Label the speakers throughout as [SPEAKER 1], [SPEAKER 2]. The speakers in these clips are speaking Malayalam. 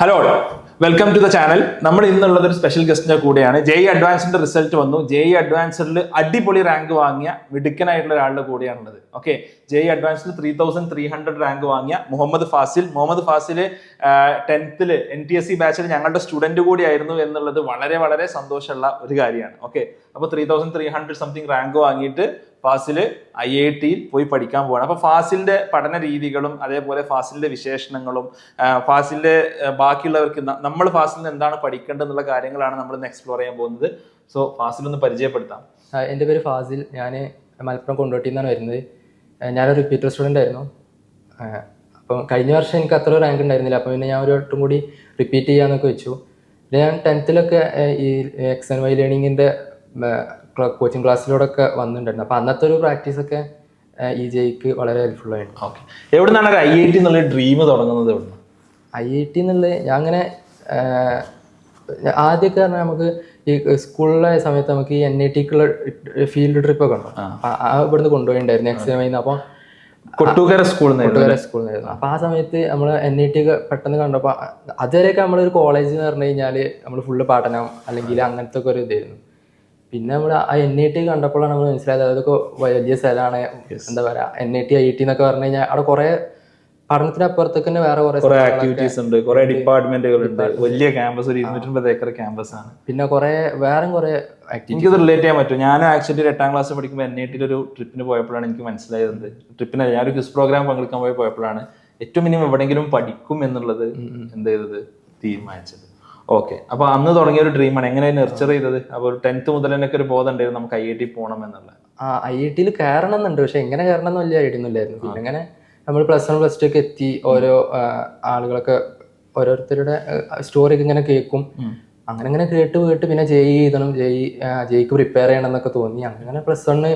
[SPEAKER 1] Hello, welcome to the channel. നമ്മൾ ഇന്നുള്ളത് ഒരു സ്പെഷ്യൽ ഗസ്റ്റിന്റെ കൂടെയാണ്. ജെഇ അഡ്വാൻസിന്റെ റിസൾട്ട് വന്നു. ജെഇ അഡ്വാൻസിൽ അടിപൊളി റാങ്ക് വാങ്ങിയ മിടുക്കനായിട്ടുള്ള ഒരാളുടെ കൂടെയാണുള്ളത്. ഓക്കെ, ജെഇ അഡ്വാൻസിൽ 3300 റാങ്ക് വാങ്ങിയ മുഹമ്മദ് ഫാസിൽ. 10th NTSC ബാച്ചിൽ ഞങ്ങളുടെ സ്റ്റുഡന്റ് കൂടിയായിരുന്നു എന്നുള്ളത് വളരെ വളരെ സന്തോഷമുള്ള ഒരു കാര്യമാണ്. ഓക്കെ, അപ്പോൾ 3300 സംതിങ് റാങ്ക് വാങ്ങിയിട്ട് ഫാസില് IITയിൽ പോയി പഠിക്കാൻ പോവാണ്. അപ്പൊ ഫാസിലിന്റെ പഠന രീതികളും അതേപോലെ ഫാസിലിന്റെ വിശേഷണങ്ങളും ഫാസിലിന്റെ ബാക്കിയുള്ളവർക്ക് നമ്മൾ ഫാസിലിന് എന്താണ് പഠിക്കേണ്ടത് എന്നുള്ള കാര്യങ്ങളാണ് നമ്മൾ ഇന്ന് എക്സ്പ്ലോർ ചെയ്യാൻ പോകുന്നത്. സോ ഫാസിൽ ഒന്ന് പരിചയപ്പെടുത്താം.
[SPEAKER 2] എൻ്റെ പേര് ഫാസിൽ. ഞാൻ മലപ്പുറം കൊണ്ടോട്ടിയിൽ നിന്നാണ് വരുന്നത്. ഞാനൊരു റിപ്പീറ്റർ സ്റ്റുഡൻ്റ് ആയിരുന്നു. അപ്പം കഴിഞ്ഞ വർഷം എനിക്ക് അത്ര റാങ്ക് ഉണ്ടായിരുന്നില്ല. അപ്പം പിന്നെ ഞാൻ ഒരു വട്ടം കൂടി റിപ്പീറ്റ് ചെയ്യാന്നൊക്കെ വെച്ചു. പിന്നെ ഞാൻ 10th ഈ XNY ലേണിങ്ങിൻ്റെ കോച്ചിങ് ക്ലാസ്സിലൂടെയൊക്കെ വന്നിട്ടുണ്ടായിരുന്നു. അപ്പം അന്നത്തെ ഒരു പ്രാക്ടീസൊക്കെ ഈ ജെയ്ക്ക് വളരെ ഹെൽപ്ഫുൾ ആയിരുന്നു.
[SPEAKER 1] ഓക്കെ, എവിടെ നിന്നാണ് ഒരു IIT എന്നുള്ള ഡ്രീം തുടങ്ങുന്നത്? എവിടെ നിന്ന്
[SPEAKER 2] IIT എന്നുള്ളത് ഞാൻ അങ്ങനെ ആദ്യമൊക്കെ പറഞ്ഞാൽ നമുക്ക് ഈ സ്കൂളിലെ സമയത്ത് നമുക്ക് ഈ NITക്കുള്ള ഫീൽഡ് ട്രിപ്പൊക്കെ ഉണ്ടോ, ഇവിടുന്ന് കൊണ്ടുപോയിണ്ടായിരുന്നു XNY. അപ്പം
[SPEAKER 1] കൊട്ടൂക്കര സ്കൂളിൽ
[SPEAKER 2] നിന്നായിരുന്നു. അപ്പൊ ആ സമയത്ത് നമ്മൾ NIT പെട്ടെന്ന് കണ്ടപ്പോൾ അതുവരെയൊക്കെ നമ്മളൊരു കോളേജ് എന്ന് പറഞ്ഞു കഴിഞ്ഞാൽ നമ്മൾ ഫുള്ള് പഠനം അല്ലെങ്കിൽ അങ്ങനത്തെ ഒക്കെ ഒരു ഇതായിരുന്നു. പിന്നെ നമ്മൾ ആ NIT കണ്ടപ്പോഴാണ് നമ്മൾ മനസ്സിലായത് അതൊക്കെ വലിയ സ്ഥലമാണ്. എന്താ പറയാ, NIT IIT എന്നൊക്കെ പറഞ്ഞു കഴിഞ്ഞാൽ അവിടെ കുറെ പഠനത്തിനപ്പുറത്തേക്ക് തന്നെ വേറെ കുറെ
[SPEAKER 1] ആക്ടിവിറ്റീസ് ഉണ്ട്, കുറെ ഡിപ്പാർട്ട്മെന്റുകൾ ഉണ്ട്, വലിയ ക്യാമ്പസ്, 250 ഏക്കർ ക്യാമ്പസ് ആണ്.
[SPEAKER 2] പിന്നെ കുറെ കുറെ
[SPEAKER 1] എനിക്കത് റിലേറ്റ് ചെയ്യാൻ പറ്റും. ഞാൻ ആക്ച്വലി 8ാം ക്ലാസ് പഠിക്കുമ്പോൾ NITയിൽ ഒരു ട്രിപ്പിന് പോയപ്പോഴാണ് എനിക്ക് മനസ്സിലായത്. ട്രിപ്പിന് ഞാനൊരു ക്വിസ് പ്രോഗ്രാം പങ്കെടുക്കാൻ പോയപ്പോഴാണ് ഏറ്റവും മിനിമം എവിടെയെങ്കിലും പഠിക്കും എന്നുള്ളത് എന്ത് ചെയ്തത് തീരുമാനിച്ചത്. ഓക്കെ, അപ്പൊ അന്ന് തുടങ്ങിയ ഒരു ഡ്രീമാണ്. എങ്ങനെ നെർച്ചർ ചെയ്തത്? അപ്പൊ 10th മുതൽ തന്നെ ഒരു ബോധം ഉണ്ടായിരുന്നു നമുക്ക് IIT പോകണം എന്നുള്ള.
[SPEAKER 2] IITയിൽ കയറണം എന്നുണ്ട്, പക്ഷെ എങ്ങനെ കയറണം എന്ന് വലിയ ഐഡിയ ഒന്നും ഇല്ലായിരുന്നു. പിന്നെ അങ്ങനെ നമ്മൾ +1 +2 ഒക്കെ എത്തി. ഓരോ ആളുകളൊക്കെ ഓരോരുത്തരുടെ സ്റ്റോറി ഒക്കെ ഇങ്ങനെ കേൾക്കും. അങ്ങനെ കേട്ട് പിന്നെ JEE എഴുതണം, ജെയ്ക്ക് പ്രിപ്പയർ ചെയ്യണം എന്നൊക്കെ തോന്നി. അങ്ങനെ +1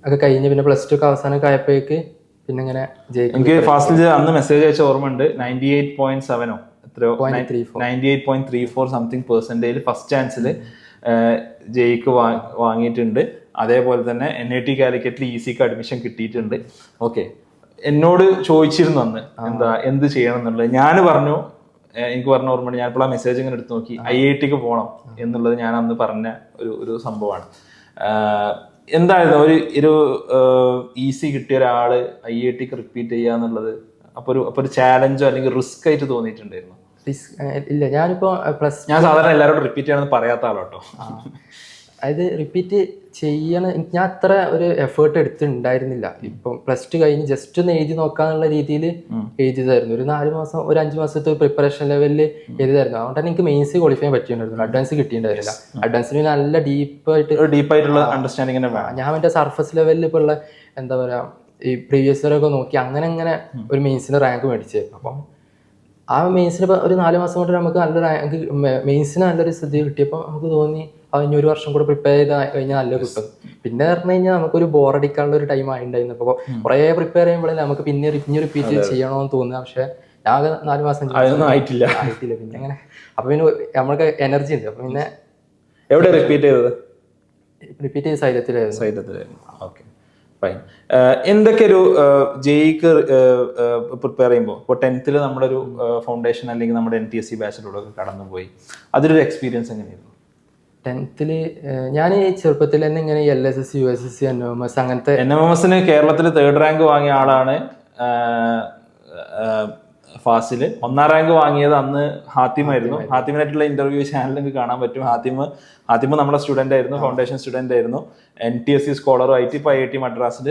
[SPEAKER 2] ഒക്കെ കഴിഞ്ഞ് പിന്നെ +2 ഒക്കെ അവസാനമൊക്കെ ആയപ്പോഴേക്ക് പിന്നെ ഇങ്ങനെ
[SPEAKER 1] എനിക്ക് ഫാസ്റ്റ് അന്ന് മെസ്സേജ് അയച്ച ഓർമ്മയുണ്ട്. 98.7 എത്രയോ 98.34 സംതിങ് പെർസെന്റേജ് ഫസ്റ്റ് ചാൻസിൽ ജെയ്ക്ക് വാങ്ങിയിട്ടുണ്ട്. അതേപോലെ തന്നെ NIT കാലിക്കറ്റിൽ ECക്ക് അഡ്മിഷൻ കിട്ടിയിട്ടുണ്ട്. ഓക്കെ, എന്നോട് ചോദിച്ചിരുന്നു അന്ന് എന്ത് ചെയ്യണം എന്നുള്ളത്. ഞാൻ പറഞ്ഞു, എനിക്ക് പറഞ്ഞ ഓർമ്മയുണ്ട്, ഞാനിപ്പോൾ ആ മെസ്സേജ് ഇങ്ങനെ എടുത്ത് നോക്കി IITക്ക് പോകണം എന്നുള്ളത് ഞാൻ അന്ന് പറഞ്ഞ ഒരു സംഭവമാണ്. എന്തായിരുന്നു ഒരു EC കിട്ടിയ ഒരാള് IITക്ക് റിപ്പീറ്റ് ചെയ്യുക എന്നുള്ളത്? അപ്പൊ ഒരു ചാലഞ്ചോ അല്ലെങ്കിൽ റിസ്ക് ആയിട്ട് തോന്നിയിട്ടുണ്ടായിരുന്നു?
[SPEAKER 2] ഇല്ല, ഞാനിപ്പോ
[SPEAKER 1] ഞാൻ സാധാരണ എല്ലാവരോടും റിപ്പീറ്റ് ചെയ്യണമെന്ന് പറയാത്ത ആളോട്ടോ.
[SPEAKER 2] അതായത് റിപ്പീറ്റ് ചെയ്യണം, ഞാൻ അത്ര ഒരു എഫേർട്ട് എടുത്തിട്ടുണ്ടായിരുന്നില്ല. ഇപ്പം +2 കഴിഞ്ഞ് ജസ്റ്റ് ഒന്ന് എഴുതി നോക്കാന്നുള്ള രീതിയിൽ എഴുതിയതായിരുന്നു. ഒരു 4 മാസം 5 മാസത്തെ പ്രിപ്പറേഷൻ ലെവലിൽ എഴുതിയതായിരുന്നു. അതുകൊണ്ട് തന്നെ എനിക്ക് മെയിൻസ് ക്വാളിഫൈ പറ്റിയിട്ടുണ്ടായിരുന്നു. അഡ്വാൻസ് കിട്ടിയിട്ടുണ്ടായിരുന്നില്ല. അഡ്വാൻസിന് നല്ല
[SPEAKER 1] ഡീപ്പായിട്ടുള്ള അണ്ടർസ്റ്റാൻഡിങ്.
[SPEAKER 2] ഞാൻ മറ്റേ സർഫസ് ലെവലിൽ ഇപ്പോൾ ഉള്ള എന്താ പറയാ ഈ പ്രീവിയസ് ഇയറൊക്കെ നോക്കി അങ്ങനെ ഒരു മെയിൻസിന് റാങ്ക് മേടിച്ചായിരുന്നു. അപ്പം ആ മെയിൻസിന് ഒരു 4 മാസം കൊണ്ട് നമുക്ക് നല്ല റാങ്ക്, മെയിൻസിന് നല്ലൊരു സ്ഥിതി കിട്ടിയപ്പോൾ നമുക്ക് തോന്നി ഇനി ഒരു വർഷം കൂടെ പ്രിപ്പയർ ചെയ്ത് കഴിഞ്ഞാൽ നല്ല കിട്ടും. പിന്നെ പറഞ്ഞു കഴിഞ്ഞാൽ നമുക്കൊരു ബോറടിക്കാനുള്ള ഒരു ടൈം ആയിട്ടുണ്ടായിരുന്നു. അപ്പോൾ കുറേ പ്രിപ്പയർ ചെയ്യുമ്പോഴേ നമുക്ക് പിന്നെ റിപ്പീറ്റ് ചെയ്യണമെന്ന് തോന്നുക. പക്ഷെ ഞാൻ 4 മാസം
[SPEAKER 1] ആയിട്ടില്ല.
[SPEAKER 2] പിന്നെ അങ്ങനെ അപ്പൊ പിന്നെ നമ്മൾക്ക് എനർജി ഉണ്ട്. അപ്പൊ പിന്നെ
[SPEAKER 1] എവിടെ റിപ്പീറ്റ് ചെയ്തത്?
[SPEAKER 2] റിപ്പീറ്റ് ചെയ്ത് സൈലത്തിലായിരുന്നു.
[SPEAKER 1] Okay, fine. എന്തൊക്കെ ഒരു ജെയ്ക്ക് പ്രിപ്പയർ ചെയ്യുമ്പോൾ ഇപ്പോൾ 10th നമ്മുടെ ഒരു ഫൗണ്ടേഷൻ അല്ലെങ്കിൽ നമ്മുടെ NTSC ബാച്ചിലൂടെ കടന്നുപോയി, അതിലൊരു എക്സ്പീരിയൻസ് എങ്ങനെയായിരുന്നു?
[SPEAKER 2] 10th ഞാൻ ചെറുപ്പത്തിൽ തന്നെ ഇങ്ങനെ LSS USSC NMMS അങ്ങനത്തെ.
[SPEAKER 1] NMMSന് കേരളത്തിൽ 3rd റാങ്ക് വാങ്ങിയ ആളാണ് ഫാസില്. 1ാം റാങ്ക് വാങ്ങിയത് അന്ന് ഹാത്തിമായിരുന്നു. ഹാത്തിമിനായിട്ടുള്ള ഇന്റർവ്യൂ ചാനലിൽ നിങ്ങൾക്ക് കാണാൻ പറ്റും. ഹാത്തിമ നമ്മുടെ സ്റ്റുഡന്റ് ആയിരുന്നു, ഫൗണ്ടേഷൻ സ്റ്റുഡന്റ് ആയിരുന്നു. NTSC സ്കോളറും ആയിട്ട് ഇപ്പോൾ IIT മദ്രാസിൽ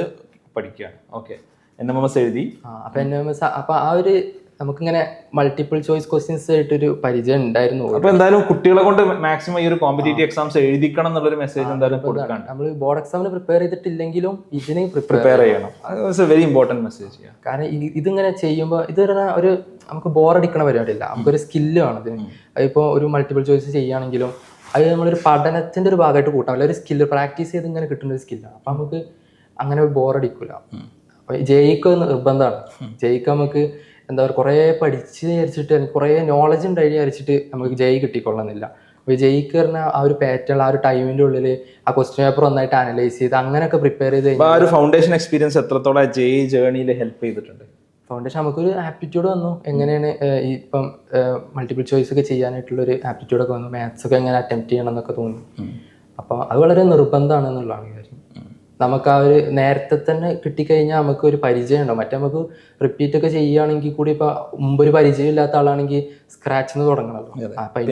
[SPEAKER 1] പഠിക്കുകയാണ്. ഓക്കെ, NMMS എഴുതി.
[SPEAKER 2] അപ്പൊ NMMS അപ്പൊ ആ ഒരു നമുക്കിങ്ങനെ മൾട്ടിപ്പിൾ ചോയ്സ് ക്വസ്റ്റ്യൻസ് ആയിട്ടൊരു പരിചയം ഉണ്ടായിരുന്നു.
[SPEAKER 1] അപ്പൊ എന്തായാലും കുട്ടികളെ കൊണ്ട് മാക്സിമം ഈ ഒരു കോമ്പറ്റേറ്റീവ് എക്സാംസ് എഴുതിക്കണം എന്നുള്ളൊരു മെസ്സേജ് എന്തായാലും കൊടുക്കണം.
[SPEAKER 2] നമ്മൾ ബോർഡ് എക്സാമിന് പ്രിപ്പയർ ചെയ്തിട്ടില്ലെങ്കിലും ഇതിന്
[SPEAKER 1] പ്രിപ്പയർ ചെയ്യണം. Very important message.
[SPEAKER 2] കാരണം ഇതിങ്ങനെ ചെയ്യുമ്പോൾ ഇത് ഒരു നമുക്ക് ബോറടിക്കണ പരിപാടിയില്ല, നമുക്കൊരു സ്കില്ല് വേണം ഇതിന്. അതിപ്പോൾ ഒരു മൾട്ടിപ്പിൾ ചോയ്സ് ചെയ്യുകയാണെങ്കിലും അത് നമ്മളൊരു പഠനത്തിന്റെ ഒരു ഭാഗമായിട്ട് കൂട്ടാൻ പറ്റില്ല, ഒരു സ്കില്ല് പ്രാക്ടീസ് ചെയ്ത് ഇങ്ങനെ കിട്ടുന്ന ഒരു സ്കില്ലാണ്. അപ്പൊ നമുക്ക് അങ്ങനെ ബോറടിക്കൂല. അപ്പൊ ജെയ്ക്ക് നിർബന്ധമാണ്. ജെയ്ക്ക് നമുക്ക് എന്താ പറയുക, കുറേ പഠിച്ച് വിചാരിച്ചിട്ട് കുറേ നോളജ് ഉണ്ടായി വിചാരിച്ചിട്ട് നമുക്ക് ജെയ് കിട്ടിക്കൊള്ളുന്നില്ല. അപ്പോൾ ജെയ്ക്ക് പറഞ്ഞാൽ ആ ഒരു പാറ്റേൺ, ആ ഒരു ടൈമിന്റെ ഉള്ളിൽ ആ ക്വസ്റ്റ്യൻ പേപ്പർ ഒന്നായിട്ട് അനലൈസ് ചെയ്ത് അങ്ങനെയൊക്കെ പ്രിപ്പയർ ചെയ്ത്
[SPEAKER 1] ആ ഒരു ഫൗണ്ടേഷൻ എക്സ്പീരിയൻസ് എത്രത്തോളം ജെയ് ജേർണിയിൽ ഹെൽപ്പ് ചെയ്തിട്ടുണ്ട്?
[SPEAKER 2] ഫൗണ്ടേഷൻ നമുക്കൊരു ആപ്റ്റിറ്റ്യൂഡ് വന്നു, എങ്ങനെയാണ് ഈ ഇപ്പം മൾട്ടിപ്പിൾ ചോയ്സ് ഒക്കെ ചെയ്യാനായിട്ടുള്ളൊരു ആപ്റ്റിറ്റ്യൂഡൊക്കെ വന്നു, മാത്സ് ഒക്കെ എങ്ങനെ അറ്റംപ്റ്റ് ചെയ്യണം എന്നൊക്കെ തോന്നി. അപ്പോൾ അത് വളരെ നിർബന്ധമാണ് എന്നുള്ളതാണ് കാര്യം. നമുക്ക് ആ ഒരു നേരത്തെ തന്നെ കിട്ടിക്കഴിഞ്ഞാൽ നമുക്ക് ഒരു പരിചയം ഉണ്ടാവും. മറ്റേ നമുക്ക് റിപ്പീറ്റ് ഒക്കെ ചെയ്യുകയാണെങ്കിൽ കൂടി ഇപ്പൊ മുമ്പൊരു പരിചയം ഇല്ലാത്ത ആളാണെങ്കിൽ സ്ക്രാച്ചിൽ നിന്ന് തുടങ്ങണമല്ലോ.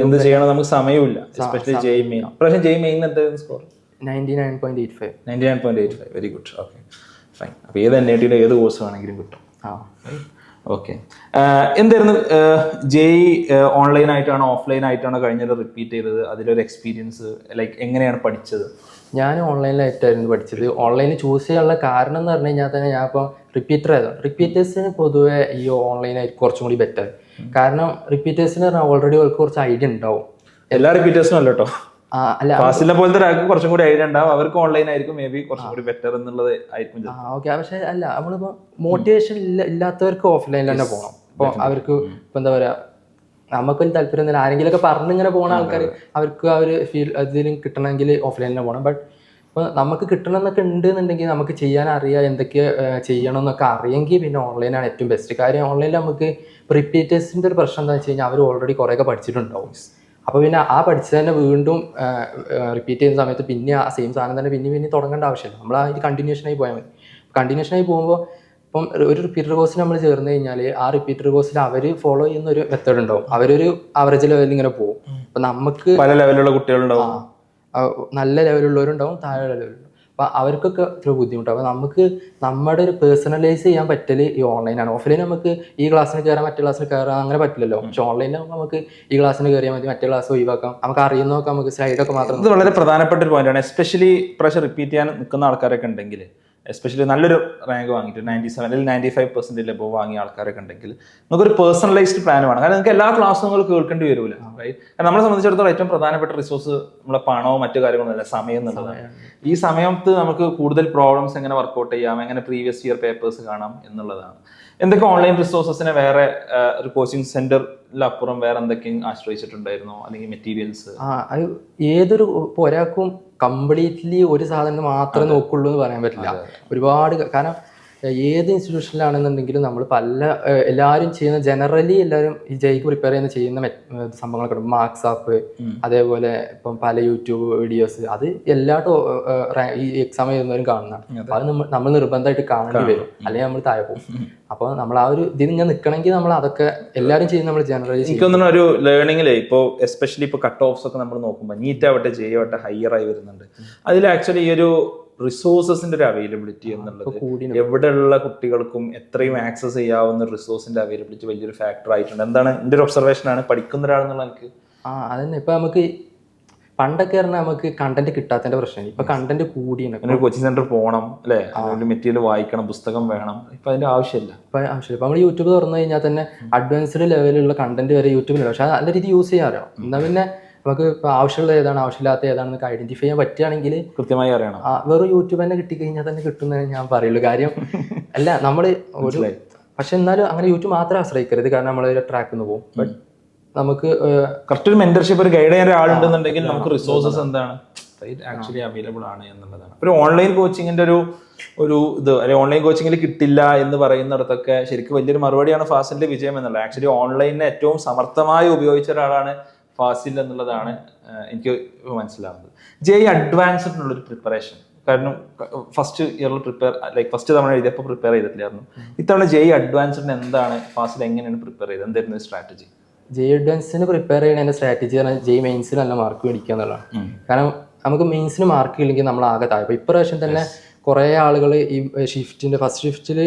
[SPEAKER 1] എന്ത് ചെയ്യണം നമുക്ക് സമയമില്ല. എസ്പെഷ്യലി ജെയ് മെയിൻ. പ്രാവശ്യം ജെയ് മെയിൻ എന്തായിരുന്നു score?
[SPEAKER 2] 99.85.
[SPEAKER 1] 99.85. Very good. Okay fine. അപ്പോൾ ഏത് NIT ഏത് കോഴ്സ് വേണമെങ്കിലും കിട്ടും. ഓക്കെ. എന്തായിരുന്നു ജെയ് ഓൺലൈൻ ആയിട്ടാണോ ഓഫ്ലൈൻ ആയിട്ടാണോ കഴിഞ്ഞത് റിപ്പീറ്റ് ചെയ്തത്? അതിലൊരു എക്സ്പീരിയൻസ് ലൈക്ക് എങ്ങനെയാണ് പഠിച്ചത്?
[SPEAKER 2] ഞാൻ ഓൺലൈനിലായിട്ടായിരുന്നു പഠിച്ചത്. ഓൺലൈനിൽ ചൂസ് ചെയ്യാനുള്ള കാരണം എന്ന് പറഞ്ഞു കഴിഞ്ഞാൽ തന്നെ ഞാൻ ഇപ്പോൾ റിപ്പീറ്റർ ആയിരുന്നു. റിപ്പീറ്റേഴ്സിന് പൊതുവെ ഈ ഓൺലൈനായിട്ട് കുറച്ചും കൂടി ബെറ്റർ. കാരണം റിപ്പീറ്റേഴ്സിന് പറഞ്ഞാൽ ഓൾറെഡി അവർക്ക് കുറച്ച് ഐഡിയ ഉണ്ടാവും.
[SPEAKER 1] എല്ലാ റിപ്പീറ്റേഴ്സിനും അല്ല കേട്ടോ.
[SPEAKER 2] അല്ല,
[SPEAKER 1] ഫാസിലിനെ പോലത്തെ ഒരാൾക്ക് കുറച്ചും കൂടി ഐഡിയ ഉണ്ടാവും. അവർക്ക് ഓൺലൈൻ ആയിരിക്കും മേ ബി കുറച്ചും കൂടി ബെറ്റർ എന്നുള്ളത് ആയിരിക്കും.
[SPEAKER 2] ഓക്കെ. പക്ഷെ അല്ല, നമ്മളിപ്പോ മോട്ടിവേഷൻ ഇല്ലാത്തവർക്ക് ഓഫ്ലൈനിൽ തന്നെ പോകണം. അപ്പോൾ അവർക്ക് ഇപ്പൊ എന്താ പറയാ, നമുക്കൊരു താല്പര്യം ഒന്നുമില്ല, ആരെങ്കിലും ഒക്കെ പറഞ്ഞിങ്ങനെ പോകുന്ന ആൾക്കാർ അവർക്ക് ആ ഒരു അതിലും കിട്ടണമെങ്കിൽ ഓഫ്ലൈനിൽ പോകണം. ബട്ട് ഇപ്പോൾ നമുക്ക് കിട്ടണമെന്നൊക്കെ ഉണ്ട് എന്നുണ്ടെങ്കിൽ, നമുക്ക് ചെയ്യാൻ അറിയാം, എന്തൊക്കെ ചെയ്യണം എന്നൊക്കെ അറിയെങ്കിൽ പിന്നെ ഓൺലൈനാണ് ഏറ്റവും ബെസ്റ്റ് കാര്യം. ഓൺലൈനിൽ നമുക്ക് റിപ്പീറ്റേഴ്സിൻ്റെ ഒരു പ്രശ്നം എന്താ വെച്ച് കഴിഞ്ഞാൽ അവർ ഓൾറെഡി കുറേയൊക്കെ പഠിച്ചിട്ടുണ്ടാവും. അപ്പോൾ പിന്നെ ആ പഠിച്ചത് തന്നെ വീണ്ടും റിപ്പീറ്റ് ചെയ്യുന്ന സമയത്ത് പിന്നെ ആ സെയിം സാധനം തന്നെ പിന്നെ തുടങ്ങേണ്ട ആവശ്യമില്ല. നമ്മൾ ആ കണ്ടിന്യൂഷനായി പോയാൽ മതി. കണ്ടിന്യൂഷനായി പോകുമ്പോൾ ഇപ്പം ഒരു റിപ്പീറ്റർ കോഴ്സിൽ നമ്മൾ ചേർന്ന് കഴിഞ്ഞാൽ ആ റിപ്പീറ്റർ കോഴ്സിൽ അവർ ഫോളോ ചെയ്യുന്ന ഒരു മെത്തേഡ് ഉണ്ടാവും. അവരൊരു ആവറേജ് ലെവലിൽ ഇങ്ങനെ പോകും. അപ്പം നമുക്ക്
[SPEAKER 1] പല ലെവലിലുള്ള കുട്ടികളുണ്ടാവും,
[SPEAKER 2] നല്ല ലെവലുള്ളവരുണ്ടാവും, താഴെ ലെവലുണ്ടാവും. അപ്പം അവർക്കൊക്കെ ഇത്ര ബുദ്ധിമുട്ടാവും. അപ്പം നമുക്ക് നമ്മുടെ ഒരു പേഴ്സണലൈസ് ചെയ്യാൻ പറ്റല് ഈ ഓൺലൈനാണ്. ഓഫ്ലൈൻ നമുക്ക് ഈ ക്ലാസ്സിന് കയറാം, മറ്റേ ക്ലാസ്സിൽ കയറാം, അങ്ങനെ പറ്റില്ലല്ലോ. പക്ഷെ ഓൺലൈനിലാകുമ്പോൾ നമുക്ക് ഈ ക്ലാസ്സിന് കയറിയാൽ മതി, മറ്റേ ക്ലാസ് ഒഴിവാക്കാം, നമുക്ക് അറിയുന്നതൊക്കെ നമുക്ക് സ്ലൈഡൊക്കെ മാത്രം.
[SPEAKER 1] ഇത് വളരെ പ്രധാനപ്പെട്ട ഒരു പോയിന്റാണ്. എസ്പെഷ്യലി പ്രാവശ്യം റിപ്പീറ്റ് ചെയ്യാൻ നിൽക്കുന്ന ആൾക്കാരൊക്കെ ഉണ്ടെങ്കിൽ, എസ്പെഷ്യലി നല്ലൊരു റാങ്ക് വാങ്ങിയിട്ട് 97 അല്ലെങ്കിൽ 95% എബോവ് വാങ്ങിയ ആൾക്കാരൊക്കെ ഉണ്ടെങ്കിൽ നമുക്കൊരു പേഴ്സണലൈസ്ഡ് പ്ലാൻ വേണം. കാരണം നിങ്ങൾക്ക് എല്ലാ ക്ലാസ്സും നിങ്ങൾ കേൾക്കേണ്ടി വരില്ല. റൈറ്റ്? കാരണം നമ്മളെ സംബന്ധിച്ചിടത്തോളം ഏറ്റവും പ്രധാനപ്പെട്ട റിസോഴ്സ് നമ്മളെ പണമോ മറ്റു കാര്യങ്ങളൊന്നുമല്ല, സമയം എന്നുള്ളതാണ്. ഈ സമയത്ത് നമുക്ക് കൂടുതൽ പ്രോബ്ലംസ് എങ്ങനെ വർക്കൗട്ട് ചെയ്യാം, എങ്ങനെ പ്രീവിയസ് ഇയർ പേപ്പേഴ്സ് കാണാം എന്നുള്ളതാണ്. എന്തൊക്കെ ഓൺലൈൻ റിസോഴ്സസിനെ വേറെ ഒരു കോച്ചിങ് സെന്ററിലപ്പുറം വേറെ എന്തൊക്കെയും ആശ്രയിച്ചിട്ടുണ്ടായിരുന്നോ, അല്ലെങ്കിൽ മെറ്റീരിയൽസ്?
[SPEAKER 2] ഏതൊരു ഒരാൾക്കും കംപ്ലീറ്റ്ലി ഒരു സാധനം മാത്രമേ നോക്കുള്ളൂ എന്ന് പറയാൻ പറ്റില്ല. ഒരുപാട്, കാരണം ഏത് ഇൻസ്റ്റിറ്റ്യൂഷനിലാണെന്നുണ്ടെങ്കിലും നമ്മൾ എല്ലാവരും ചെയ്യുന്ന, ജനറലി എല്ലാവരും ഈ ജെയ്ക്ക് പ്രിപ്പയർ ചെയ്യുന്ന സംഭവങ്ങളൊക്കെ ഉണ്ട്. മാർക്സ് ആപ്പ്, അതേപോലെ ഇപ്പം പല യൂട്യൂബ് വീഡിയോസ്, അത് എല്ലാട്ടും ഈ എക്സാം എഴുതുന്നവരും കാണുന്നതാണ്. അപ്പോൾ അത് നമ്മൾ നിർബന്ധമായിട്ട് കാണേണ്ടി വരും, അല്ലെങ്കിൽ നമ്മൾ താഴെ പോകും. അപ്പോൾ നമ്മൾ ആ ഒരു ഇതിൽ ഇങ്ങനെ നിൽക്കണമെങ്കിൽ നമ്മൾ അതൊക്കെ എല്ലാവരും ചെയ്യുന്ന നമ്മൾ ജനറലി
[SPEAKER 1] എനിക്കൊന്നും ഒരു ലേണിംഗില് ഇപ്പോൾ എസ്പെഷ്യലി ഇപ്പോൾ കട്ട് ഓഫ്സ് ഒക്കെ നമ്മൾ നോക്കുമ്പോൾ നീറ്റ് ആവട്ടെ ജെയ് ആവട്ടെ ഹയർ ആയി വരുന്നുണ്ട്. അതിൽ ആക്ച്വലി ഈ ഒരു റിസോഴ്സസിന്റെ ഒരു അവൈലബിലിറ്റി എന്നുള്ളത് എവിടെയുള്ള കുട്ടികൾക്കും എത്രയും ആക്സസ് ചെയ്യാവുന്ന റിസോഴ്സിന്റെ അവൈലബിലിറ്റി വലിയൊരു ഫാക്ടർ ആയിട്ടുണ്ട്. എന്താണ് എൻ്റെ ഒരു ഒബ്സർവേഷൻ ആണ് പഠിക്കുന്ന ഒരാളെന്നുള്ള എനിക്ക്.
[SPEAKER 2] അതന്നെ. ഇപ്പൊ നമുക്ക് പണ്ടൊക്കെ പറഞ്ഞാൽ നമുക്ക് കണ്ടന്റ് കിട്ടാത്തതിന്റെ പ്രശ്നം, ഇപ്പൊ കണ്ടന്റ് കൂടിയാണ്.
[SPEAKER 1] കോച്ചിങ് സെന്റർ പോകണം അല്ലെ, മെറ്റീരിയൽ വായിക്കണം, പുസ്തകം വേണം. ഇപ്പൊ അതിന്റെ ആവശ്യമില്ല.
[SPEAKER 2] ഇപ്പൊ നമ്മൾ യൂട്യൂബ് തുറന്നു കഴിഞ്ഞാൽ തന്നെ അഡ്വാൻസ്ഡ് ലെവലിലുള്ള കണ്ടന്റ് വരെ യൂട്യൂബിലുണ്ട്. പക്ഷെ അത് നല്ല രീതി യൂസ് ചെയ്യാറോ, എന്നാൽ പിന്നെ നമുക്ക് ഇപ്പൊ ആവശ്യമുള്ള ഏതാണ് ആവശ്യമില്ലാത്ത ഏതാണെന്നൊക്കെ ഐഡന്റിഫൈ ചെയ്യാൻ പറ്റുകയാണെങ്കിൽ
[SPEAKER 1] കൃത്യമായി അറിയണം.
[SPEAKER 2] വെറും യൂട്യൂബ് തന്നെ കിട്ടിക്കഴിഞ്ഞാൽ തന്നെ കിട്ടുന്നതിന് ഞാൻ പറയുള്ളൂ. കാര്യം അല്ല നമ്മൾ ഒരു, പക്ഷെ എന്നാലും അങ്ങനെ യൂട്യൂബ് മാത്രം ആശ്രയിക്കരുത്, കാരണം നമ്മൾ ട്രാക്കിൽ നിന്ന് പോകും. ബട്ട് നമുക്ക്
[SPEAKER 1] കറക്റ്റ് ഒരു മെന്റർഷിപ്പ്, ഒരു ഗൈഡ് ചെയ്യാൻ ഒരാളുണ്ടെന്നുണ്ടെങ്കിൽ നമുക്ക് റിസോഴ്സസ് എന്താണ് ആക്ച്വലി അവൈലബിൾ ആണ് എന്നുള്ളതാണ്. ഒരു ഓൺലൈൻ കോച്ചിങ്ങിന്റെ ഒരു ഇത്, അല്ലെങ്കിൽ ഓൺലൈൻ കോച്ചിങ്ങിൽ കിട്ടില്ല എന്ന് പറയുന്നിടത്തൊക്കെ ശരിക്കും വലിയൊരു മറുപടിയാണ് ഫാസിലിന്റെ വിജയം എന്നുള്ളത്. ആക്ച്വലി ഓൺലൈനിനെ ഏറ്റവും സമർത്ഥമായി ഉപയോഗിച്ച ഒരാളാണ് ഫാസിൽ എന്നുള്ളതാണ് എനിക്ക് മനസ്സിലാവുന്നത്. ജെയ് അഡ്വാൻസ്ഡ് എന്നുള്ളൊരു പ്രിപ്പറേഷൻ, കാരണം ഫസ്റ്റ് ഇയറിൽ ഫസ്റ്റ് തവണ എഴുതിയപ്പോൾ പ്രിപ്പയർ ചെയ്തിട്ടില്ലായിരുന്നു. ഇത്തവണ ജെയ് അഡ്വാൻസ്ഡിന് എന്താണ് ഫാസിൽ എങ്ങനെയാണ് പ്രിപ്പയർ ചെയ്തത്, എന്തായിരുന്നു സ്ട്രാറ്റജി?
[SPEAKER 2] ജെയ് അഡ്വാൻസിന് പ്രിപ്പയർ ചെയ്യുന്നതിന്റെ സ്ട്രാറ്റജി പറഞ്ഞാൽ ജെയ് മെയിൻസിന് നല്ല മാർക്ക് മേടിക്കുക എന്നുള്ളതാണ്. കാരണം നമുക്ക് മെയിൻസിന് മാർക്ക് ഇല്ലെങ്കിൽ നമ്മൾ ആകെ താഴെ. ഇപ്പൊ ഇപ്രാവശ്യം തന്നെ കുറെ ആളുകൾ ഈ ഷിഫ്റ്റിന്റെ ഫസ്റ്റ് ഷിഫ്റ്റില്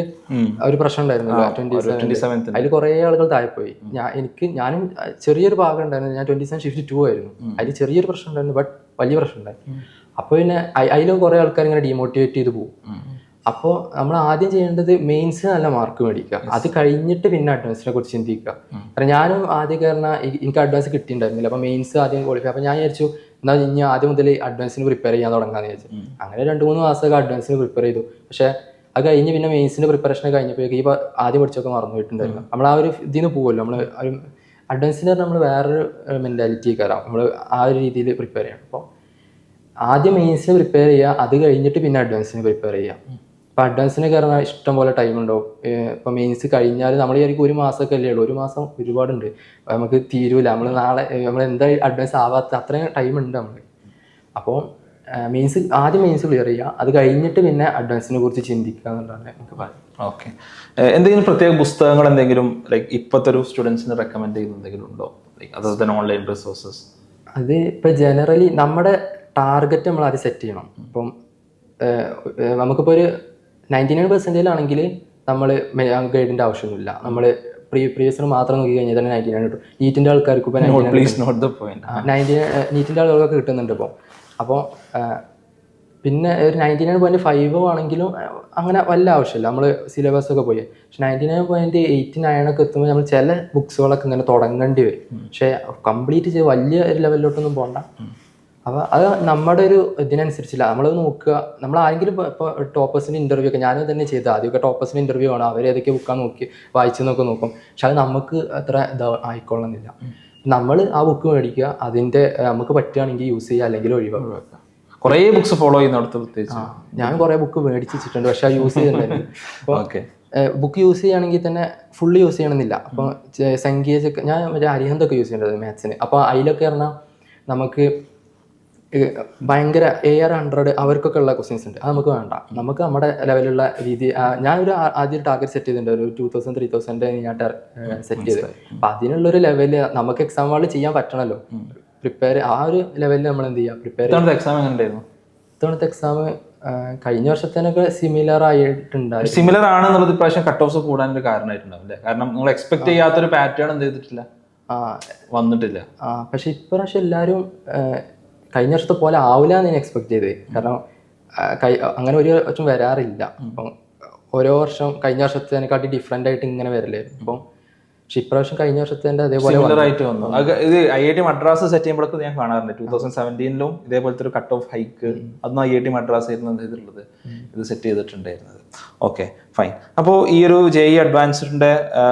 [SPEAKER 2] ഒരു പ്രശ്നം ഉണ്ടായിരുന്നു 27. അതിൽ കുറെ ആളുകൾ താഴെ പോയി. ഞാനും ചെറിയൊരു ഭാഗം ഉണ്ടായിരുന്നു. ഞാൻ 27 ഷിഫ്റ്റ് 2 ആയിരുന്നു. അതിൽ ചെറിയൊരു പ്രശ്നം ഉണ്ടായിരുന്നു, ബട്ട് വലിയ പ്രശ്നം ഉണ്ടായിരുന്നു. അപ്പോൾ പിന്നെ അതിലും കുറെ ആൾക്കാർ ഇങ്ങനെ ഡീമോട്ടിവേറ്റ് ചെയ്ത് പോകും. അപ്പോൾ നമ്മൾ ആദ്യം ചെയ്യേണ്ടത് മെയിൻസിന് നല്ല മാർക്ക് മേടിക്കുക, അത് കഴിഞ്ഞിട്ട് പിന്നെ അഡ്വാൻസിനെ കുറിച്ച് ചിന്തിക്കുക. കാരണം ഞാനും ആദ്യം കാരണം എനിക്ക് അഡ്വാൻസ് കിട്ടിയിട്ടുണ്ടായിരുന്നില്ല. അപ്പോൾ മെയിൻസ് ആദ്യം ക്വാളിഫൈ. അപ്പോൾ ഞാൻ വിചാരിച്ചു എന്നാൽ ഇനി ആദ്യം മുതൽ അഡ്വാൻസിന് പ്രിപ്പയർ ചെയ്യാൻ തുടങ്ങാന്ന് വിചാരിച്ചു. അങ്ങനെ 2-3 മാസമൊക്കെ അഡ്വാൻസിന് പ്രിപ്പയർ ചെയ്തു. പക്ഷേ അത് കഴിഞ്ഞ് പിന്നെ മെയിൻസിന്റെ പ്രിപ്പറേഷൻ കഴിഞ്ഞപ്പോഴേക്കും ഈ ആദ്യം പഠിച്ചൊക്കെ മറന്നു പോയിട്ടുണ്ടായിരുന്നു. നമ്മൾ ആ ഒരു ഇതിന് പോകുമല്ലോ, നമ്മൾ ഒരു അഡ്വാൻസിന് നമ്മൾ വേറൊരു മെന്റാലിറ്റി കയറാം, നമ്മൾ ആ ഒരു രീതിയിൽ പ്രിപ്പയർ ചെയ്യണം. അപ്പോൾ ആദ്യം മെയിൻസിന് പ്രിപ്പയർ ചെയ്യുക, അത് കഴിഞ്ഞിട്ട് പിന്നെ അഡ്വാൻസിന് പ്രിപ്പയർ ചെയ്യാം. ഇപ്പം അഡ്വാൻസിന് കയറാൻ ഇഷ്ടം പോലെ ടൈം ഉണ്ടാവും. ഇപ്പം മെയിൻസ് കഴിഞ്ഞാൽ നമ്മൾ വിചാരിക്കും ഒരു മാസമൊക്കെ അല്ലേ ഉള്ളൂ. ഒരു മാസം ഒരുപാടുണ്ട്, നമുക്ക് തീരൂല. നമ്മൾ നാളെ നമ്മൾ എന്താ അഡ്വാൻസ് ആവാത്ത അത്രയും ടൈം ഉണ്ട് നമ്മൾ. അപ്പോൾ ആദ്യം മെയിൻസ് ക്ലിയർ ചെയ്യുക, അത് കഴിഞ്ഞിട്ട് പിന്നെ അഡ്വാൻസിനെ കുറിച്ച് ചിന്തിക്കുക എന്നുള്ളതാണ് നമുക്ക് പറയാം.
[SPEAKER 1] ഓക്കെ. എന്തെങ്കിലും പ്രത്യേക പുസ്തകങ്ങൾ എന്തെങ്കിലും ലൈക്ക് ഇപ്പോഴത്തെ ഒരു സ്റ്റുഡൻസിന് റെക്കമെൻഡ് ചെയ്യുന്ന എന്തെങ്കിലും ഉണ്ടോ, like other than online resources?
[SPEAKER 2] അത് ഇപ്പം ജനറലി നമ്മുടെ ടാർഗറ്റ് നമ്മൾ ആദ്യം സെറ്റ് ചെയ്യണം. ഇപ്പം നമുക്കിപ്പോൾ ഒരു 99% ആണെങ്കിൽ നമ്മൾ ഗൈഡിൻ്റെ ആവശ്യമൊന്നുമില്ല. നമ്മൾ പ്രീവിയസിന് മാത്രം നോക്കി കഴിഞ്ഞാൽ തന്നെ 99 കിട്ടും. നീറ്റിൻ്റെ ആൾക്കാർക്ക് ഇപ്പോൾ നീറ്റിൻ്റെ ആളുകൾക്ക് കിട്ടുന്നുണ്ട് ഇപ്പോൾ. അപ്പോൾ പിന്നെ ഒരു 99.5 ആണെങ്കിലും അങ്ങനെ വല്ല ആവശ്യമില്ല, നമ്മൾ സിലബസ് ഒക്കെ പോയി. പക്ഷെ 99.8, 9 ഒക്കെ എത്തുമ്പോൾ നമ്മൾ ചില ബുക്സുകളൊക്കെ ഇങ്ങനെ തുടങ്ങേണ്ടി വരും. പക്ഷേ കംപ്ലീറ്റ് ചെയ്ത് വലിയ ഒരു ലെവലിലോട്ടൊന്നും പോകണ്ട. അപ്പോൾ അത് നമ്മുടെ ഒരു ഇതിനനുസരിച്ചില്ല, നമ്മൾ നോക്കുക. നമ്മൾ ആരെങ്കിലും ഇപ്പോൾ ടോപ്പേഴ്സിൻ്റെ ഇൻ്റർവ്യൂ ഒക്കെ ഞാൻ തന്നെ ചെയ്ത് ആദ്യമൊക്കെ ടോപ്പേഴ്സിൻ്റെ ഇൻ്റർവ്യൂ ആണ്, അവർ ഏതൊക്കെ ബുക്കാണ് നോക്കി വായിച്ചെന്നൊക്കെ നോക്കും. പക്ഷെ അത് നമുക്ക് അത്ര ആയിക്കൊള്ളുന്നില്ല. നമ്മൾ ആ ബുക്ക് മേടിക്കുക, അതിൻ്റെ നമുക്ക് പറ്റുകയാണെങ്കിൽ യൂസ് ചെയ്യുക, അല്ലെങ്കിൽ ഒഴിവാക്കുക.
[SPEAKER 1] കുറേ ബുക്സ് ഫോളോ ചെയ്യുന്നിടത്ത് പ്രത്യേകിച്ച്
[SPEAKER 2] ഞാൻ കുറേ ബുക്ക് മേടിച്ച് വെച്ചിട്ടുണ്ട്, പക്ഷെ അത് യൂസ് ചെയ്തിട്ടുണ്ടായിരുന്നു. അപ്പോൾ ബുക്ക് യൂസ് ചെയ്യുകയാണെങ്കിൽ തന്നെ ഫുള്ള് യൂസ് ചെയ്യണമെന്നില്ല. അപ്പോൾ സംഖ്യയൊക്കെ ഞാൻ മറ്റേ അരിഹന്തൊക്കെ യൂസ് ചെയ്യേണ്ടത് മാത്സിന്. അപ്പോൾ അതിലൊക്കെ പറഞ്ഞാൽ നമുക്ക് ഭയങ്കര AR100 അവർക്കൊക്കെ ഉള്ള ക്വസ്റ്റ്യൻസ് ഉണ്ട്, അത് നമുക്ക് വേണ്ട. നമുക്ക് നമ്മുടെ ലെവലുള്ള രീതി ഞാനൊരു ആദ്യം ടാർഗറ്റ് സെറ്റ് ചെയ്തിട്ടുണ്ട്, ഒരു 2000-3000 ഞാൻ സെറ്റ് ചെയ്ത്. അപ്പം അതിനുള്ളൊരു ലെവല് നമുക്ക് എക്സാം ഹാളിൽ ചെയ്യാൻ പറ്റണമല്ലോ, പ്രിപ്പയർ ആ ഒരു ലെവലിൽ നമ്മൾ എന്ത് ചെയ്യുക, പ്രിപ്പയർ.
[SPEAKER 1] എക്സാം എങ്ങനെ ഉണ്ടായിരുന്നു?
[SPEAKER 2] ഇത്തവണത്തെ എക്സാം കഴിഞ്ഞ വർഷത്തേനൊക്കെ സിമിലർ ആയിട്ടുണ്ടായിരുന്നു.
[SPEAKER 1] സിമിലർ ആണെന്നുള്ളത് ഇപ്രാവശ്യം കട്ട് ഓഫ്സ് കൂടാനൊരു കാരണമായിട്ടുണ്ടാവും അല്ലേ? കാരണം നിങ്ങൾ എക്സ്പെക്ട് ചെയ്യാത്തൊരു പാറ്റേൺ എന്ത് ചെയ്തിട്ടില്ല, വന്നിട്ടില്ല.
[SPEAKER 2] പക്ഷെ ഇപ്രാവശ്യം എല്ലാവരും കഴിഞ്ഞ വർഷത്തെ പോലെ ആവില്ല എന്ന് ഞാൻ എക്സ്പെക്ട് ചെയ്തത്. കാരണം അങ്ങനെ ഒരു വർഷം വരാറില്ല. അപ്പം ഓരോ വർഷം കഴിഞ്ഞ വർഷത്തേനെക്കാട്ടി ഡിഫറെൻ്റ് ആയിട്ട് ഇങ്ങനെ വരില്ലായിരുന്നു. അപ്പം പക്ഷെ ഇപ്രാവശ്യം കഴിഞ്ഞ വർഷത്തെ അതേപോലെ
[SPEAKER 1] ആയിട്ട് വന്നു. ഇത് IIT മദ്രാസ് സെറ്റ് ചെയ്യുമ്പോഴൊക്കെ ഞാൻ കാണാറുണ്ട് 2017 ഇതേപോലത്തെ ഒരു കട്ട് ഓഫ് ഹൈക്ക്, അതൊന്നും IIT മദ്രാസ് ആയിരുന്നു ചെയ്തിട്ടുള്ളത്, ഇത് സെറ്റ് ചെയ്തിട്ടുണ്ടായിരുന്നത്. Okay, fine. അപ്പോൾ ഈ ഒരു JEE അഡ്വാൻസ്ഡിന്റെ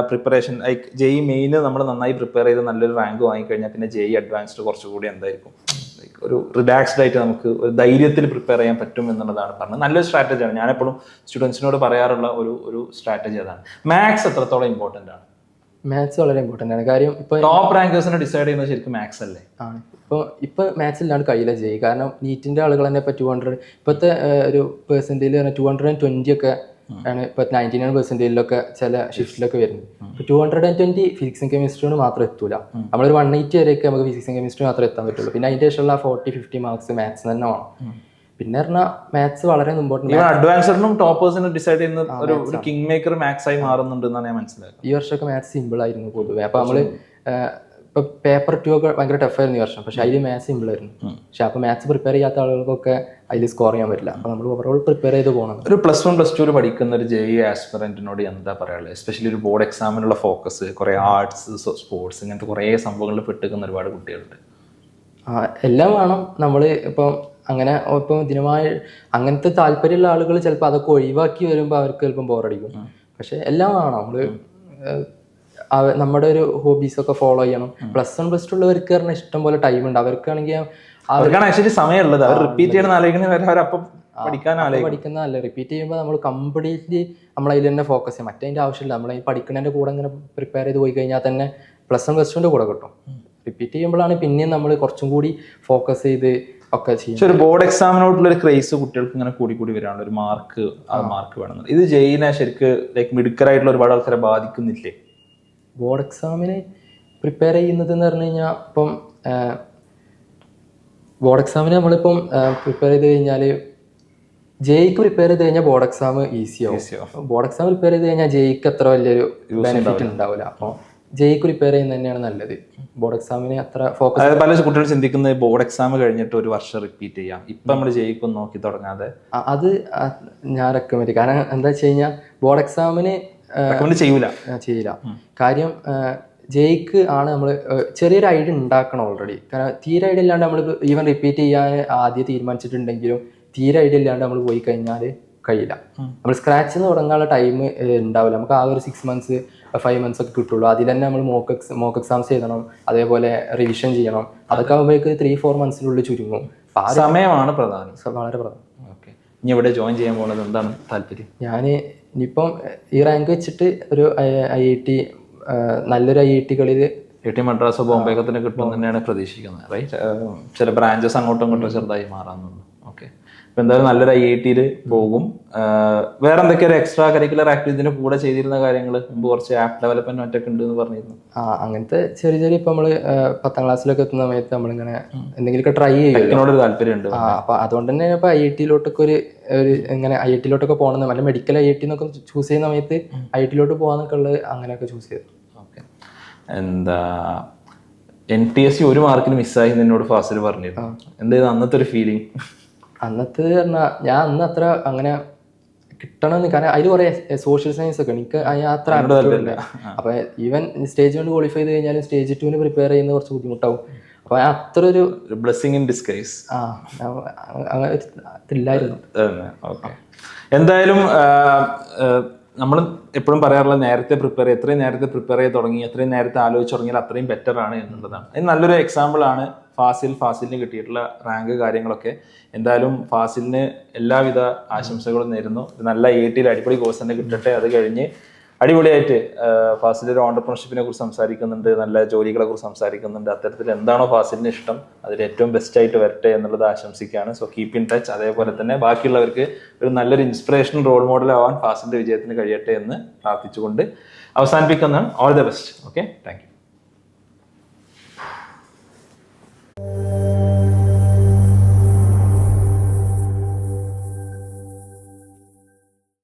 [SPEAKER 1] പ്രിപ്പറേഷൻ, ലൈക്ക് JEE മെയിൻ നമ്മൾ നന്നായി പ്രിപ്പയർ ചെയ്ത് നല്ലൊരു റാങ്ക് വാങ്ങിക്കഴിഞ്ഞാൽ പിന്നെ JEE അഡ്വാൻസ്ഡ് കുറച്ചുകൂടി എന്തായിരിക്കും, ലൈക്ക് ഒരു റിലാക്സ്ഡ് ആയിട്ട് നമുക്ക് ഒരു ധൈര്യത്തിൽ പ്രിപ്പയർ ചെയ്യാൻ പറ്റും എന്നുള്ളതാണ് പറഞ്ഞത്. നല്ലൊരു സ്ട്രാറ്റജിയാണ്. ഞാൻ എപ്പോഴും സ്റ്റുഡൻസിനോട് പറയാറുള്ള ഒരു സ്ട്രാറ്റജി അതാണ്. മാത്സ് എത്രത്തോളം ഇമ്പോർട്ടൻ്റ് ആണ്?
[SPEAKER 2] മാത്സ് വളരെ ഇമ്പോർട്ടൻ്റ് ആണ്. കാര്യം ഇപ്പോൾ
[SPEAKER 1] ടോപ്പ് റാങ്കേഴ്സിനെ ഡിസൈഡ് ചെയ്യുന്നത് ശരിക്കും മാത്സ് അല്ലേ?
[SPEAKER 2] ആണ്. ഇപ്പോൾ മാത്സ് ഇല്ലാണ്ട് കയ്യിലെ JEE. കാരണം നീറ്റിൻ്റെ ആളുകൾ തന്നെ ഇപ്പോൾ 200 ഇപ്പോഴത്തെ ഒരു പെർസെൻറ്റേജിൽ 220 ഒക്കെ ആണ് ഇപ്പോൾ 99% ചില ഷിഫ്റ്റിലൊക്കെ വരുന്നത്. ഇപ്പോൾ 220 ഫിസിക്സും കെമിസ്ട്രിയോട് മാത്രം എത്തൂല. നമ്മളൊരു 180 വരെയൊക്കെ നമുക്ക് ഫിസിക്സും കെമിസ്ട്രി മാത്രമേ എത്താൻ പറ്റുള്ളൂ. പിന്നെ അതിൻ്റെ ശേഷമുള്ള 40-50 മാർക്സ് മാത്സ് തന്നെ വേണം. പിന്നെ പറഞ്ഞാൽ മാത്സ് വളരെ ഇമ്പോർട്ടൻ്റ്.
[SPEAKER 1] അഡ്വാൻസ്ഡിനും ടോപ്പേഴ്സിനും ഡിസൈഡ് ചെയ്യുന്ന ഒരു കിങ് മേക്കർ മാത്സ് ആയി മാറുന്നുണ്ട് എന്നാണ് ഞാൻ മനസ്സിലാക്കുന്നത്.
[SPEAKER 2] ഈ വർഷമൊക്കെ മാത്സ് സിമ്പിൾ ആയിരുന്നു പൊതുവെ. അപ്പോൾ നമ്മൾ ഇപ്പോൾ പേപ്പർ 2 ഒക്കെ ഭയങ്കര ടഫായിരുന്നു ഈ വർഷം, പക്ഷെ അതിൽ മാത്സ് സിമ്പിൾ ആയിരുന്നു. പക്ഷെ അപ്പോൾ മാത്സ് പ്രിപ്പയർ ചെയ്യാത്ത ആളുകൾക്കൊക്കെ അതിൽ സ്കോർ ചെയ്യാൻ പറ്റില്ല. അപ്പോൾ നമ്മൾ ഓവറോൾ പ്രിപ്പയർ ചെയ്ത് പോകണം.
[SPEAKER 1] ഒരു +1 +2 പഠിക്കുന്ന ഒരു JEE ആസ്പിറന്റിനോട് എന്താ പറയാനുള്ളത്? എസ്പെഷ്യലി ഒരു ബോർഡ് എക്സാമിനുള്ള ഫോക്കസ്, കുറേ ആർട്സ്, സ്പോർട്സ്, ഇങ്ങനത്തെ കുറേ സംഭവങ്ങളിൽ പെട്ടുക്കുന്ന ഒരുപാട് കുട്ടികളുണ്ട്.
[SPEAKER 2] എല്ലാം വേണം. നമ്മൾ ഇപ്പം ഇതിനുമായി അങ്ങനത്തെ താല്പര്യമുള്ള ആളുകൾ ചിലപ്പോൾ അതൊക്കെ ഒഴിവാക്കി വരുമ്പോൾ അവർക്ക് ചിലപ്പം ബോറടിക്കും. പക്ഷെ എല്ലാം വേണം. നമ്മൾ നമ്മുടെ ഒരു ഹോബീസൊക്കെ ഫോളോ ചെയ്യണം. +1 +2 ഉള്ളവർക്ക് പറഞ്ഞാൽ ഇഷ്ടം പോലെ ടൈം ഉണ്ട്. അവർക്കാണെങ്കിൽ
[SPEAKER 1] ആക്ച്വലി സമയമുള്ളത് അവർ റിപ്പീറ്റ് ചെയ്യണം
[SPEAKER 2] പഠിക്കുന്നതല്ല. റിപ്പീറ്റ് ചെയ്യുമ്പോൾ നമ്മൾ കംപ്ലീറ്റ്ലി നമ്മൾ അതിൽ തന്നെ ഫോക്കസ് ചെയ്യും. മറ്റേ ആവശ്യമില്ല. നമ്മൾ ഈ പഠിക്കുന്നതിൻ്റെ കൂടെ ഇങ്ങനെ പ്രിപ്പയർ ചെയ്ത് പോയി കഴിഞ്ഞാൽ തന്നെ +1 +2 കൂടെ കിട്ടും. റിപ്പീറ്റ് ചെയ്യുമ്പോഴാണ് പിന്നെയും നമ്മൾ കുറച്ചും കൂടി ഫോക്കസ് ചെയ്ത് ഒക്കെ ചെയ്യും.
[SPEAKER 1] പക്ഷെ ഒരു ബോർഡ് എക്സാമിനോട്ടുള്ള ഒരു ക്രേസ് കുട്ടികൾക്ക് ഇങ്ങനെ കൂടി വരാനുള്ള ഒരു മാർക്ക് വേണം. ഇത് JEE ശരിക്ക് ലൈക്ക് മിടുക്കരായിട്ടുള്ള ഒരുപാട് ആൾക്കാരെ ബാധിക്കുന്നില്ലേ?
[SPEAKER 2] ബോർഡ് എക്സാമിന് പ്രിപ്പയർ ചെയ്യുന്നത് എന്ന് പറഞ്ഞു കഴിഞ്ഞാൽ ഇപ്പം ബോർഡ് എക്സാമിന് നമ്മളിപ്പം പ്രിപ്പയർ ചെയ്ത് കഴിഞ്ഞാൽ JEEക്ക് പ്രിപ്പയർ ചെയ്ത് കഴിഞ്ഞാൽ ബോർഡ് എക്സാം ഈസിയാവും. ബോർഡ് എക്സാം പ്രിപ്പയർ ചെയ്ത് കഴിഞ്ഞാൽ JEEക്ക് അത്ര വലിയൊരു ബെനിഫിറ്റ് ഉണ്ടാവില്ല. അപ്പോൾ JEEക്ക് പ്രിപ്പയർ ചെയ്യുന്നത് തന്നെയാണ് നല്ലത്. ബോർഡ് എക്സാമിന് അത്ര ഫോക്കസ്.
[SPEAKER 1] പല കുട്ടികൾ ചിന്തിക്കുന്നത് ബോർഡ് എക്സാം കഴിഞ്ഞിട്ട് ഒരു വർഷം റിപ്പീറ്റ് ചെയ്യാം, ഇപ്പം നമ്മൾ JEEക്ക് ഒന്നും നോക്കി തുടങ്ങാതെ.
[SPEAKER 2] അത് ഞാൻ റെക്കമെൻഡ്. കാരണം എന്താ വെച്ച് കഴിഞ്ഞാൽ ബോർഡ് എക്സാമിന് ചെയ്യില്ല. കാര്യം JEEക്ക് ആണ് നമ്മൾ ചെറിയൊരു ഐഡിയ ഉണ്ടാക്കണം ഓൾറെഡി. കാരണം തീരെ ഐഡിയ ഇല്ലാണ്ട് നമ്മൾ ഈവൻ റിപ്പീറ്റ് ചെയ്യാൻ ആദ്യം തീരുമാനിച്ചിട്ടുണ്ടെങ്കിലും തീരെ ഐഡിയ ഇല്ലാണ്ട് നമ്മൾ പോയി കഴിഞ്ഞാൽ കഴിയില്ല. നമ്മൾ സ്ക്രാച്ചിൽ നിന്ന് തുടങ്ങാനുള്ള ടൈം ഉണ്ടാവില്ല. നമുക്ക് ആ ഒരു 6 months 5 months ഒക്കെ കിട്ടുള്ളൂ. അതിൽ തന്നെ നമ്മൾ മോക്ക് എക്സാംസ് എഴുതണം, അതേപോലെ റിവിഷൻ ചെയ്യണം. അതൊക്കെ ആകുമ്പോഴേക്ക് 3-4 months ചുരുങ്ങും.
[SPEAKER 1] സമയമാണ് പ്രധാനം,
[SPEAKER 2] വളരെ പ്രധാനം.
[SPEAKER 1] ഓക്കെ. ഇനി എവിടെ ജോയിൻ ചെയ്യാൻ പോകുന്നത്, എന്താണ് താല്പര്യം?
[SPEAKER 2] ഞാൻ ഇനിയിപ്പം ഈ റാങ്ക് വെച്ചിട്ട് ഒരു IIT, നല്ലൊരു IITകളിൽ
[SPEAKER 1] IIT മദ്രാസോ ബോംബെ ഒക്കെ തന്നെ കിട്ടും തന്നെയാണ് പ്രതീക്ഷിക്കുന്നത്, റൈറ്റ്? ചില ബ്രാഞ്ചസ് അങ്ങോട്ടും ഇങ്ങോട്ടും ചെറുതായി മാറാമെന്നുണ്ട്. ഓക്കെ, ഇപ്പം എന്തായാലും നല്ലൊരു IITയിൽ പോകും. വേറെ എന്തൊക്കെയാണ് എക്സ്ട്രാ കരിക്കുലർ ആക്ടിവിറ്റിന്റെ കൂടെ ചെയ്തിരുന്ന കാര്യങ്ങൾ? മുമ്പ് കുറച്ച് ആപ്പ് ഡെവലപ്മെന്റ് മറ്റൊക്കെ ഉണ്ട് എന്ന് പറഞ്ഞിരുന്നു.
[SPEAKER 2] അങ്ങനത്തെ ചെറിയ ചെറിയ ഇപ്പം നമ്മള് 10ാം ക്ലാസ്സിലൊക്കെ എത്തുന്ന സമയത്ത് നമ്മളിങ്ങനെ എന്തെങ്കിലുമൊക്കെ ട്രൈ ചെയ്യും.
[SPEAKER 1] ടെക്കിനോടൊരു താല്പര്യമുണ്ട്.
[SPEAKER 2] അപ്പൊ അതുകൊണ്ട് തന്നെ ഇപ്പൊ IITയിലോട്ടൊക്കെ ഇങ്ങനെ IITയിലോട്ടൊക്കെ പോകണം, നല്ല മെഡിക്കൽ IIT എന്നൊക്കെ ചൂസ് ചെയ്യുന്ന സമയത്ത് IITയിലോട്ട് പോകാന്നൊക്കെ ഉള്ളത് അങ്ങനെയൊക്കെ ചൂസ് ചെയ്തു.
[SPEAKER 1] ഓക്കെ, എന്താ NTSC ഒരു മാർക്കിന് മിസ്സായി എന്നോട് ഫാസിൽ പറഞ്ഞിരുന്നു. എന്തായിരുന്നു അന്നത്തെ ഒരു ഫീലിംഗ്?
[SPEAKER 2] അന്നത്തെ പറഞ്ഞാൽ ഞാൻ അന്ന് അത്ര അങ്ങനെ കിട്ടണമെന്ന്, കാരണം അതിൽ കുറെ സോഷ്യൽ സയൻസ് ഒക്കെ എനിക്ക് അത്ര അറിയില്ല. അപ്പൊ ഈവൻ സ്റ്റേജ് 1 ക്വാളിഫൈ ചെയ്ത് കഴിഞ്ഞാലും സ്റ്റേജ് 2 പ്രിപ്പയർ ചെയ്യുന്ന കുറച്ച് ബുദ്ധിമുട്ടാവും. അപ്പൊ അത്ര ഒരു
[SPEAKER 1] ബ്ലെസ്സിങ് ഇൻ ഡിസ്ഗൈസ്
[SPEAKER 2] ഇല്ലായിരുന്നു.
[SPEAKER 1] ഓക്കെ, എന്തായാലും നമ്മൾ എപ്പോഴും പറയാറുള്ള നേരത്തെ പ്രിപ്പയർ ചെയ്യുക, എത്രയും നേരത്തെ പ്രിപ്പയർ ചെയ്ത് തുടങ്ങി, എത്രയും നേരത്തെ ആലോചിച്ച് തുടങ്ങിയാൽ അത്രയും ബെറ്റർ ആണ് എന്നുള്ളതാണ്. ഇത് നല്ലൊരു എക്സാമ്പിൾ ആണ് ഫാസിലിന് കിട്ടിയിട്ടുള്ള റാങ്ക് കാര്യങ്ങളൊക്കെ. എന്തായാലും ഫാസിലിന് എല്ലാവിധ ആശംസകളും നേരുന്നു. നല്ല IITയിൽ അടിപൊളി കോഴ്സ് തന്നെ കിട്ടട്ടെ. അത് കഴിഞ്ഞ് അടിപൊളിയായിട്ട് ഫാസിൽ ഒരു ഓണ്ടർപ്രണർഷിപ്പിനെ കുറിച്ച് സംസാരിക്കുന്നുണ്ട്, നല്ല ജോലികളെ കുറിച്ച് സംസാരിക്കുന്നുണ്ട്. അത്തരത്തിൽ എന്താണോ ഫാസിലിന് ഇഷ്ടം അതിൽ ഏറ്റവും ബെസ്റ്റ് ആയിട്ട് വരട്ടെ എന്നുള്ളത് ആശംസിക്കുകയാണ്. So keep in touch. അതേപോലെ തന്നെ ബാക്കിയുള്ളവർക്ക് ഒരു നല്ലൊരു ഇൻസ്പിറേഷണൽ റോൾ മോഡൽ ആവാൻ ഫാസിലിന്റെ വിജയത്തിന് കഴിയട്ടെ എന്ന് പ്രാർത്ഥിച്ചുകൊണ്ട് അവസാനിപ്പിക്കുന്നതാണ്. All the best. Okay, thank U.